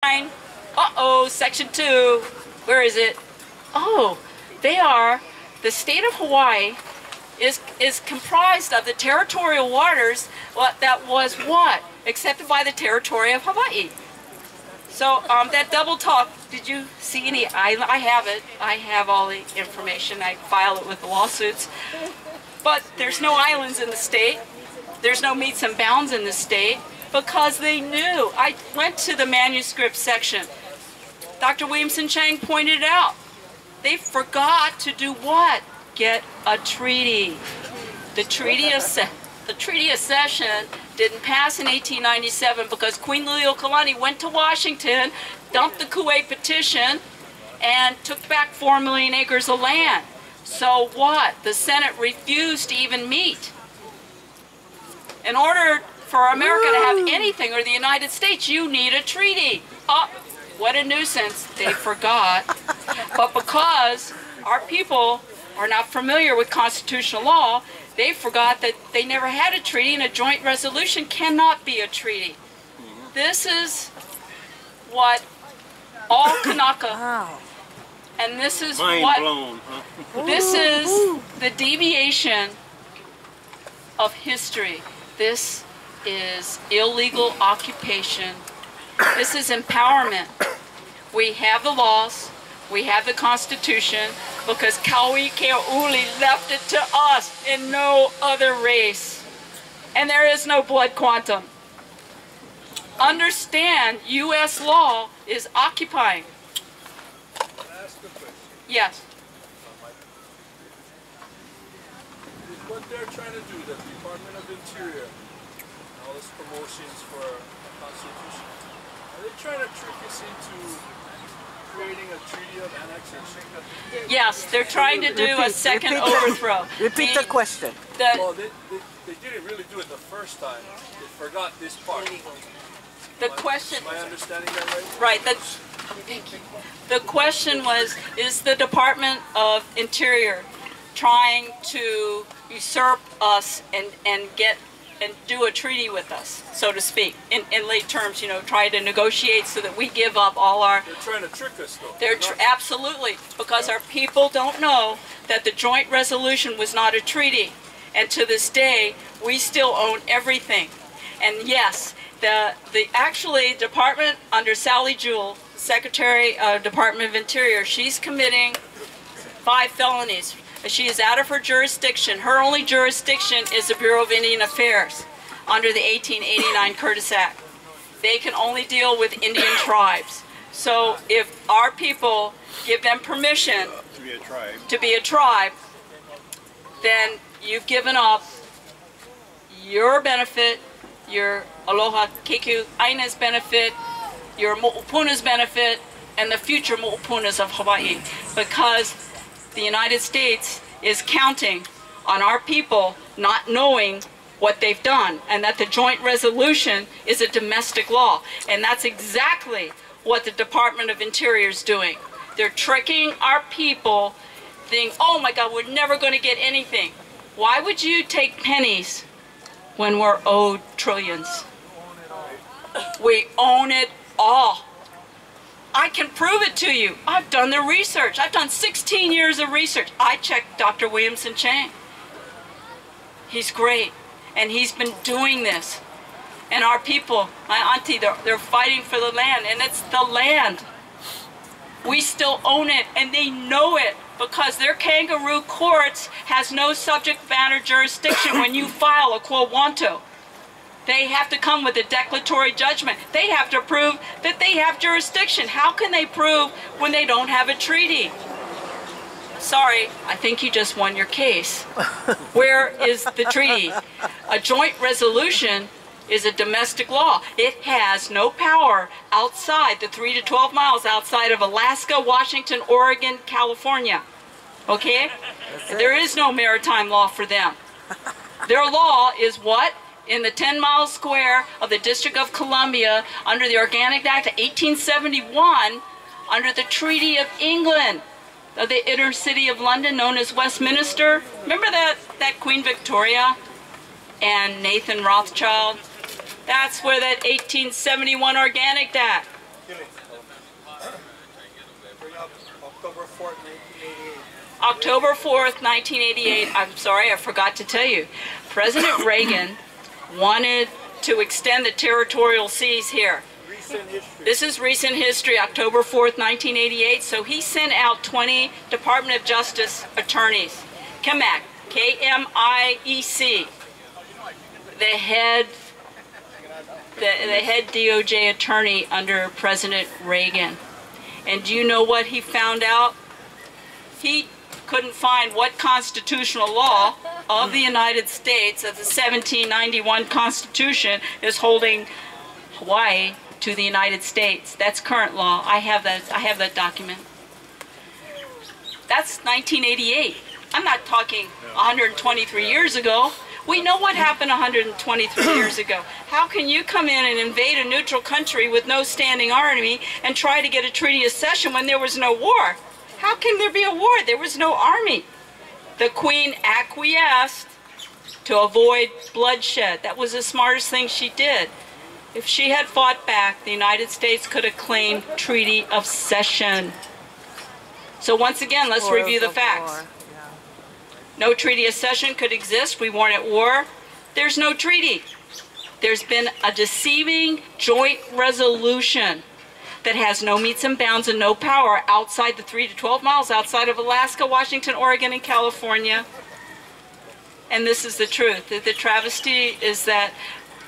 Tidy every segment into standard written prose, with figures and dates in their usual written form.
Uh-oh, Section 2. Where is it? Oh, they are, the state of Hawaii is comprised of the territorial waters that was what? Accepted by the territory of Hawaii. So that double talk, did you see any? I have it. I have all the information. I file it with the lawsuits. But there's no islands in the state. There's no meets and bounds in the state because they knew. I went to the manuscript section. Dr. Williamson Chang pointed out. They forgot to do what? Get a treaty. The Treaty of Cession didn't pass in 1897 because Queen Liliuokalani went to Washington, dumped the Kuwait petition, and took back 4 million acres of land. So what? The Senate refused to even meet. In order for America to have anything, or the United States, you need a treaty. Oh, what a nuisance. They forgot. But because our people are not familiar with constitutional law, they forgot that they never had a treaty, and a joint resolution cannot be a treaty. This is what all Kanaka, and this is this is the deviation of history. This is illegal occupation. This is empowerment. We have the laws, we have the Constitution, because Kauai Keauli left it to us and no other race. And there is no blood quantum. Understand, U.S. law is occupying. Yes. What they're trying to do, the Department of Interior, and all these promotions for a constitution, are they trying to trick us into creating a treaty of annexation? Yes, they're trying to do a second overthrow. Repeat the question. Well, they didn't really do it the first time. They forgot this part. The question. Am I understanding that right? Right. The question was, is the Department of Interior trying to usurp us and do a treaty with us, so to speak, in late terms, you know, try to negotiate so that we give up all our... They're trying to trick us, though. They're absolutely, because our people don't know that the joint resolution was not a treaty. And to this day, we still own everything. And yes, actually, Department under Sally Jewell, Secretary of Department of Interior, she's committing 5 felonies. She is out of her jurisdiction. Her only jurisdiction is the Bureau of Indian Affairs under the 1889 Curtis Act. They can only deal with Indian tribes. So if our people give them permission to be a tribe, then you've given up your benefit, your Aloha Keku Aina's benefit, your Mo'upuna's benefit, and the future Mo'upunas of Hawaii, because the United States is counting on our people not knowing what they've done, and that the joint resolution is a domestic law. And that's exactly what the Department of Interior is doing. They're tricking our people, thinking, oh my God, we're never going to get anything. Why would you take pennies when we're owed trillions? We own it all. I can prove it to you. I've done the research. I've done 16 years of research. I checked Dr. Williamson Chang. He's great. And he's been doing this. And our people, my auntie, they're fighting for the land. And it's the land. We still own it. And they know it. Because their kangaroo courts has no subject matter jurisdiction when you file a quo wanto. They have to come with a declaratory judgment. They have to prove that they have jurisdiction. How can they prove when they don't have a treaty? Sorry, I think you just won your case. Where is the treaty? A joint resolution is a domestic law. It has no power outside the 3 to 12 miles outside of Alaska, Washington, Oregon, California. Okay? There is no maritime law for them. Their law is what? In the 10 mile square of the District of Columbia under the Organic Act of 1871, under the Treaty of England, of the inner city of London known as Westminster. Remember that Queen Victoria and Nathan Rothschild? That's where that 1871 Organic Act. October 4th, 1988. October 4th, 1988, I'm sorry, I forgot to tell you. President Reagan wanted to extend the territorial seas here. Recent history. This is recent history, October 4th, 1988. So he sent out 20 Department of Justice attorneys. KMIEC, K-M-I-E-C, the head DOJ attorney under President Reagan. And do you know what he found out? He couldn't find what constitutional law of the United States, of the 1791 Constitution, is holding Hawaii to the United States. That's current law. I have that document. That's 1988. I'm not talking 123 years ago. We know what happened 123 years ago. How can you come in and invade a neutral country with no standing army and try to get a treaty of cession when there was no war? How can there be a war? There was no army. The Queen acquiesced to avoid bloodshed. That was the smartest thing she did. If she had fought back, the United States could have claimed treaty of cession. So once again, let's review the facts. No treaty of cession could exist. We weren't at war. There's no treaty. There's been a deceiving joint resolution that has no metes and bounds and no power outside the 3 to 12 miles outside of Alaska, Washington, Oregon, and California. And this is the truth. The travesty is that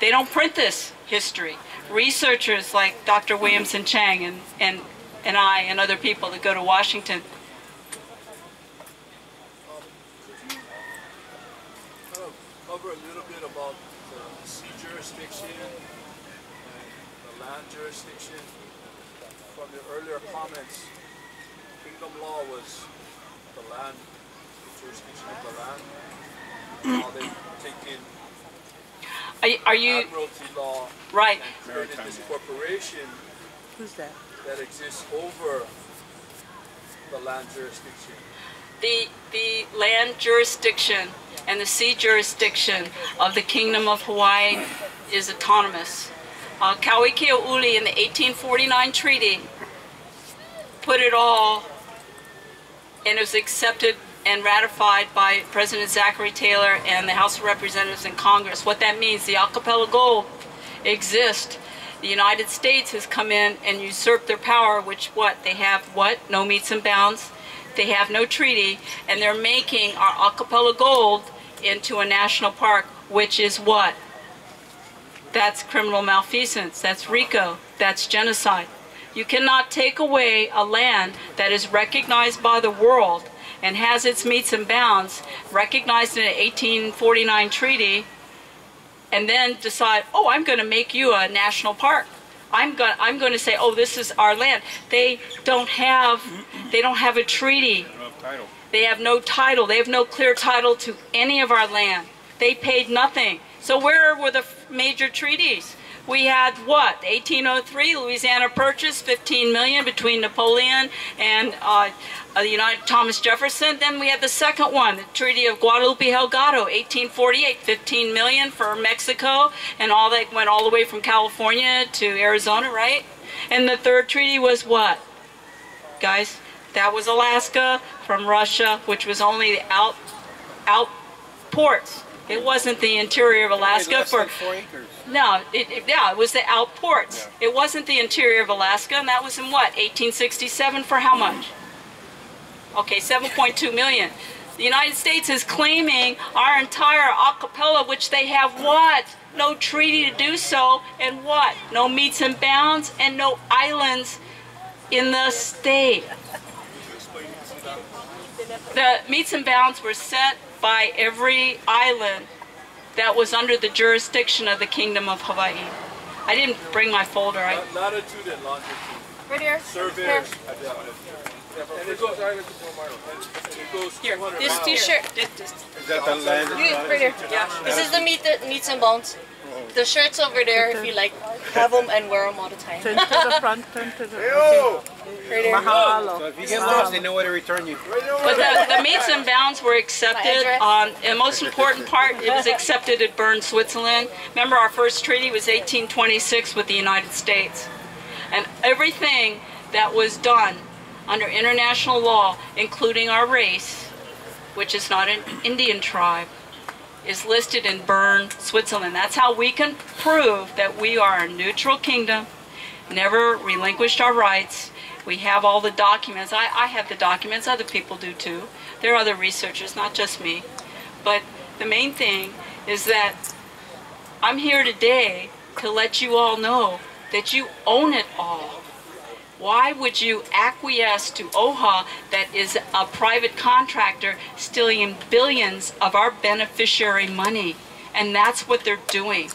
they don't print this history. Researchers like Dr. Williamson Chang and I and other people that go to Washington. Could you cover a little bit about the sea jurisdiction and the land jurisdiction? From your earlier comments, kingdom law was the land, the jurisdiction of the land. Now they've taken Are you admiralty law right? and created this corporation that exists over the land jurisdiction. The land jurisdiction and the sea jurisdiction of the Kingdom of Hawaii is autonomous. Kauikeauli in the 1849 treaty put it all, and it was accepted and ratified by President Zachary Taylor and the House of Representatives and Congress. What that means, the archipelago exists. The United States has come in and usurped their power, which what? They have what? No metes and bounds. They have no treaty, and they're making our archipelago into a national park, which is what? That's criminal malfeasance. That's RICO. That's genocide. You cannot take away a land that is recognized by the world and has its metes and bounds, recognized in an 1849 treaty, and then decide, oh, I'm going to make you a national park. I'm going to say, oh, this is our land. They don't have a treaty. They have no title. They have no clear title to any of our land. They paid nothing. So where were the major treaties? We had what? 1803, Louisiana Purchase, $15 million between Napoleon and Thomas Jefferson. Then we had the second one, the Treaty of Guadalupe-Delgado, 1848, $15 million for Mexico, and all that went all the way from California to Arizona, right? And the third treaty was what, guys? That was Alaska from Russia, which was only the out ports. It wasn't the interior of Alaska for 4 acres. No, it was the outports. Yeah. It wasn't the interior of Alaska, and that was in what, 1867 for how much? Okay, 7.2 million. The United States is claiming our entire archipelago, which they have what? No treaty to do so, and what? No metes and bounds, and no islands in the state. The metes and bounds were set by every island that was under the jurisdiction of the Kingdom of Hawaii. I didn't bring my folder. Latitude and longitude. Right here. Surveyors. And it goes Here, 200 This miles. t-shirt. Is that the land? Right here. Yeah. This is the meets and bounds. The shirts over there, if you like, have them and wear them all the time. Turn to the front, turn to the Yo! Right there. Mahalo. So if you get lost, they know where to return you. But the metes and bounds were accepted on, and the most important part, it was accepted at Bern, Switzerland. Remember, our first treaty was 1826 with the United States. And everything that was done under international law, including our race, which is not an Indian tribe, is listed in Bern, Switzerland. That's how we can prove that we are a neutral kingdom, never relinquished our rights. We have all the documents. I have the documents, other people do too. There are other researchers, not just me. But the main thing is that I'm here today to let you all know that you own it all. Why would you acquiesce to OHA, that is a private contractor, stealing billions of our beneficiary money? And that's what they're doing.